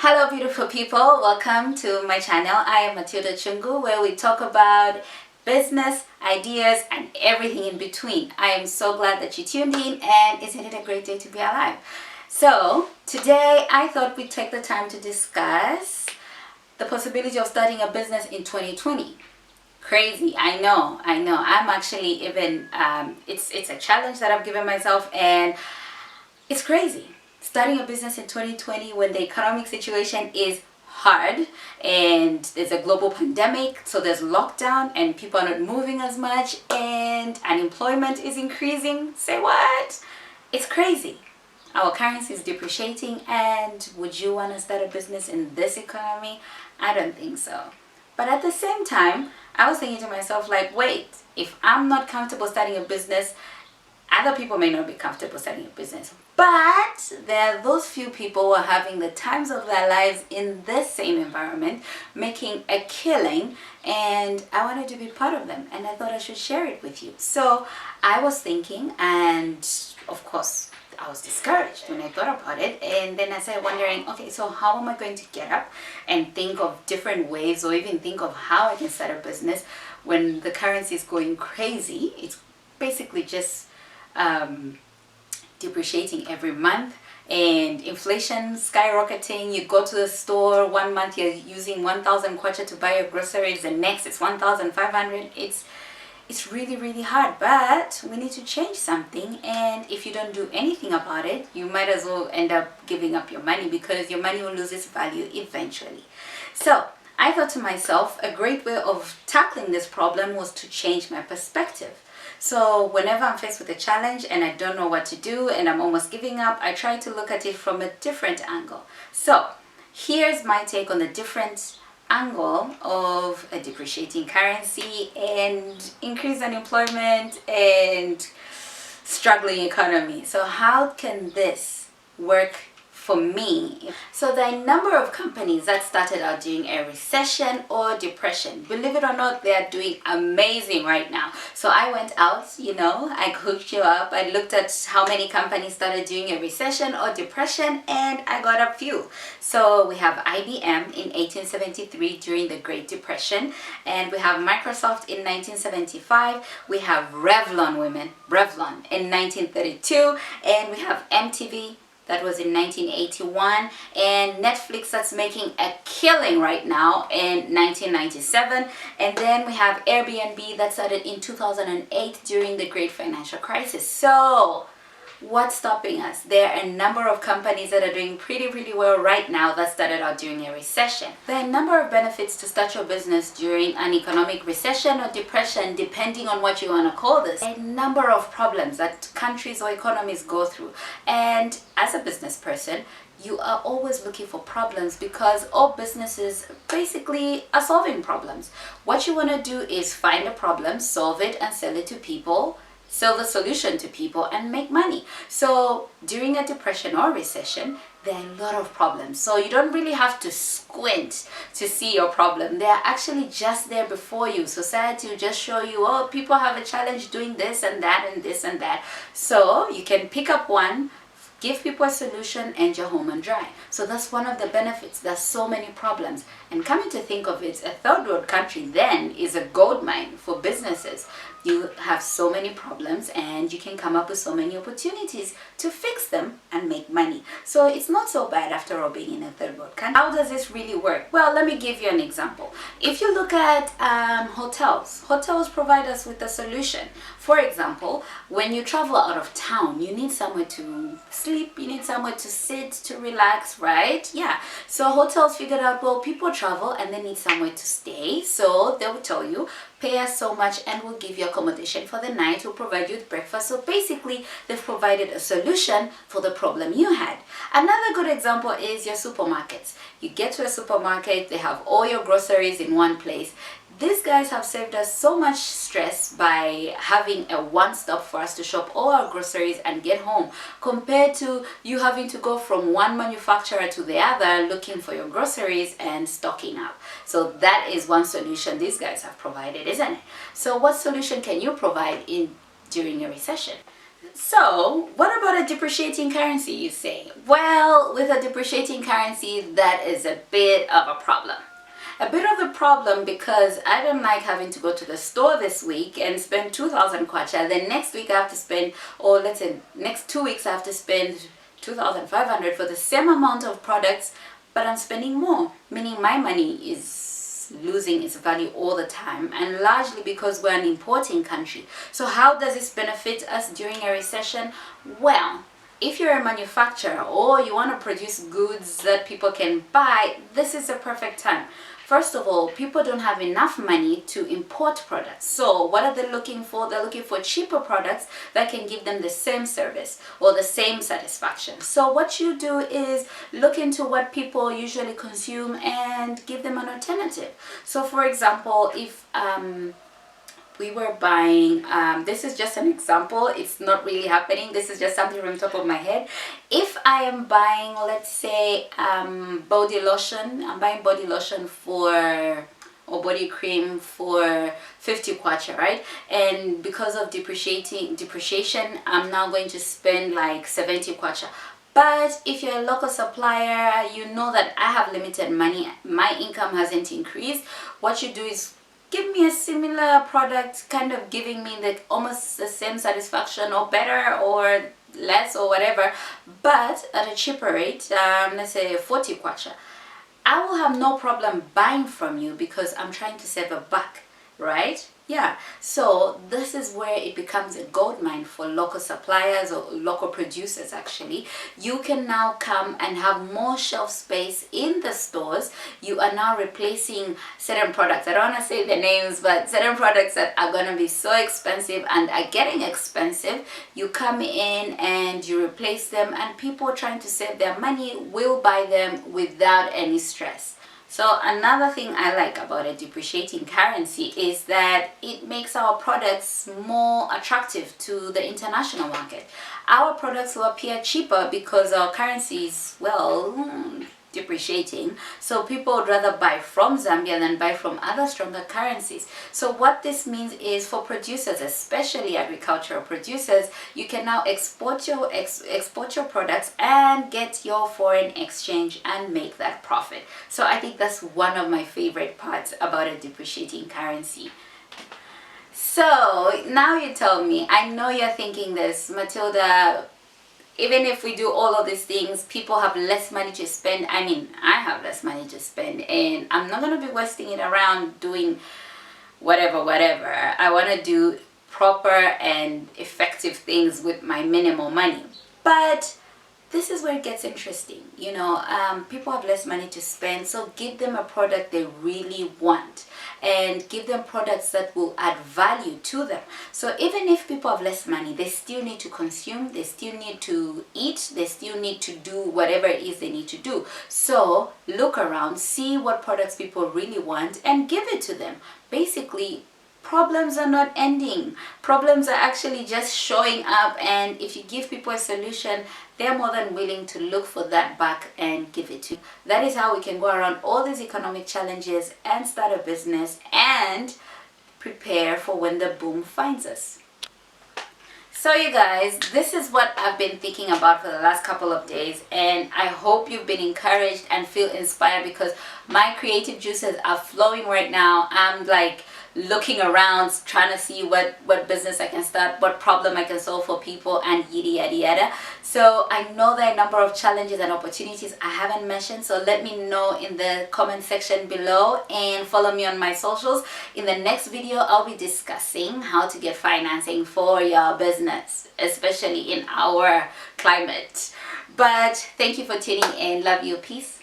Hello beautiful people, welcome to my channel. I am Matilda Chungu, where we talk about business, ideas and everything in between. I am so glad that you tuned in, and isn't it a great day to be alive? So today I thought we'd take the time to discuss the possibility of starting a business in 2020. Crazy, I know. I'm actually even, it's a challenge that I've given myself, and it's crazy. Starting a business in 2020 when the economic situation is hard and there's a global pandemic, so there's lockdown and people are not moving as much and unemployment is increasing. Say what? It's crazy. Our currency is depreciating, and would you want to start a business in this economy? I don't think so. But at the same time, I was thinking to myself, like, wait, if I'm not comfortable starting a business, other people may not be comfortable starting a business. But there are those few people who are having the times of their lives in this same environment, making a killing, and I wanted to be part of them, and I thought I should share it with you. So I was thinking, and of course I was discouraged when I thought about it, and then I started wondering, okay, so how am I going to get up and think of different ways, or even think of how I can start a business when the currency is going crazy? It's basically just depreciating every month, and inflation skyrocketing. You go to the store, one month you're using 1,000 kwacha to buy your groceries, the next it's 1,500. It's really hard, but we need to change something, and if you don't do anything about it, you might as well end up giving up your money, because your money will lose its value eventually. So I thought to myself, a great way of tackling this problem was to change my perspective. So whenever I'm faced with a challenge and I don't know what to do and I'm almost giving up, I try to look at it from a different angle. So here's my take on the different angle of a depreciating currency and increased unemployment and struggling economy. So how can this work for me? So there are a number of companies that started out during a recession or depression. Believe it or not, they are doing amazing right now. So I went out, I hooked you up. I looked at how many companies started during a recession or depression, and I got a few. So we have IBM in 1873 during the Great Depression, and we have Microsoft in 1975. We have Revlon in 1932, and we have MTV. That was in 1981, and Netflix that's making a killing right now in 1997, and then we have Airbnb that started in 2008 during the Great Financial Crisis. So what's stopping us? There are a number of companies that are doing pretty well right now that started out during a recession. There are a number of benefits to start your business during an economic recession or depression, depending on what you want to call this. A number of problems that countries or economies go through, and as a business person, you are always looking for problems, because all businesses basically are solving problems. What you want to do is find a problem, solve it, and sell it to people, sell the solution to people, and make money. So during a depression or recession, there are a lot of problems. So you don't really have to squint to see your problem. They are actually just there before you. Society will just show you, oh, people have a challenge doing this and that and this and that. So you can pick up one, give people a solution, and you're home and dry. So that's one of the benefits. There's so many problems. And coming to think of it, a third world country then is a gold mine for businesses. You have so many problems, and you can come up with so many opportunities to fix them and make money. So it's not so bad after all being in a third world country. How does this really work? Well, let me give you an example. If you look at hotels provide us with a solution. For example, when you travel out of town, you need somewhere to sleep, you need somewhere to sit, to relax, right? Yeah. So hotels figured out, well, people travel and they need somewhere to stay. So they will tell you, pay us so much and we'll give you accommodation for the night, we'll provide you with breakfast. So basically, they've provided a solution for the problem you had. Another good example is your supermarkets. You get to a supermarket, they have all your groceries in one place. These guys have saved us so much stress by having a one-stop for us to shop all our groceries and get home, compared to you having to go from one manufacturer to the other looking for your groceries and stocking up. So that is one solution these guys have provided, isn't it? So what solution can you provide during a recession? So, what about a depreciating currency, you say? Well, with a depreciating currency, that is a bit of a problem. A bit of a problem because I don't like having to go to the store this week and spend 2,000 kwacha. Then next week I have to spend, or let's say next 2 weeks I have to spend 2,500 for the same amount of products, but I'm spending more, meaning my money is losing its value all the time, and largely because we're an importing country. So how does this benefit us during a recession? Well, if you're a manufacturer or you want to produce goods that people can buy, this is a perfect time. First of all, people don't have enough money to import products. So what are they looking for? They're looking for cheaper products that can give them the same service or the same satisfaction. So what you do is look into what people usually consume and give them an alternative. So for example, if we were buying, this is just an example, it's not really happening, this is just something from the top of my head. If I am buying, let's say, body lotion, I'm buying body lotion for, or body cream for 50 kwacha, right? And because of depreciation, I'm now going to spend like 70 kwacha. But if you're a local supplier, you know that I have limited money, my income hasn't increased. What you do is give me a similar product, kind of giving me the almost the same satisfaction or better or less or whatever, but at a cheaper rate, let's say 40 kwacha. I will have no problem buying from you because I'm trying to save a buck, right? Yeah, so this is where it becomes a gold mine for local suppliers or local producers actually. You can now come and have more shelf space in the stores. You are now replacing certain products. I don't want to say the names, but certain products that are going to be so expensive and are getting expensive. You come in and you replace them, and people trying to save their money will buy them without any stress. So another thing I like about a depreciating currency is that it makes our products more attractive to the international market. Our products will appear cheaper because our currency is, well, depreciating. So people would rather buy from Zambia than buy from other stronger currencies. So what this means is for producers, especially agricultural producers, you can now export your products and get your foreign exchange and make that profit. So I think that's one of my favorite parts about a depreciating currency. So now you tell me, I know you're thinking this, Matilda, even if we do all of these things, people have less money to spend. I mean, I have less money to spend, and I'm not going to be wasting it around doing whatever. I want to do proper and effective things with my minimal money. But this is where it gets interesting. You know, people have less money to spend, so give them a product they really want and give them products that will add value to them. So even if people have less money, they still need to consume, they still need to eat, they still need to do whatever it is they need to do. So look around, see what products people really want and give it to them. Basically, problems are not ending. Problems are actually just showing up, and if you give people a solution, they're more than willing to look for that back and give it to you. That is how we can go around all these economic challenges and start a business and prepare for when the boom finds us. So you guys, this is what I've been thinking about for the last couple of days, and I hope you've been encouraged and feel inspired because my creative juices are flowing right now. I'm like looking around, trying to see what business I can start, what problem I can solve for people, and yada yada. So I know there are a number of challenges and opportunities I haven't mentioned, so let me know in the comment section below and follow me on my socials. In the next video, I'll be discussing how to get financing for your business, especially in our climate. But thank you for tuning in. Love you. Peace.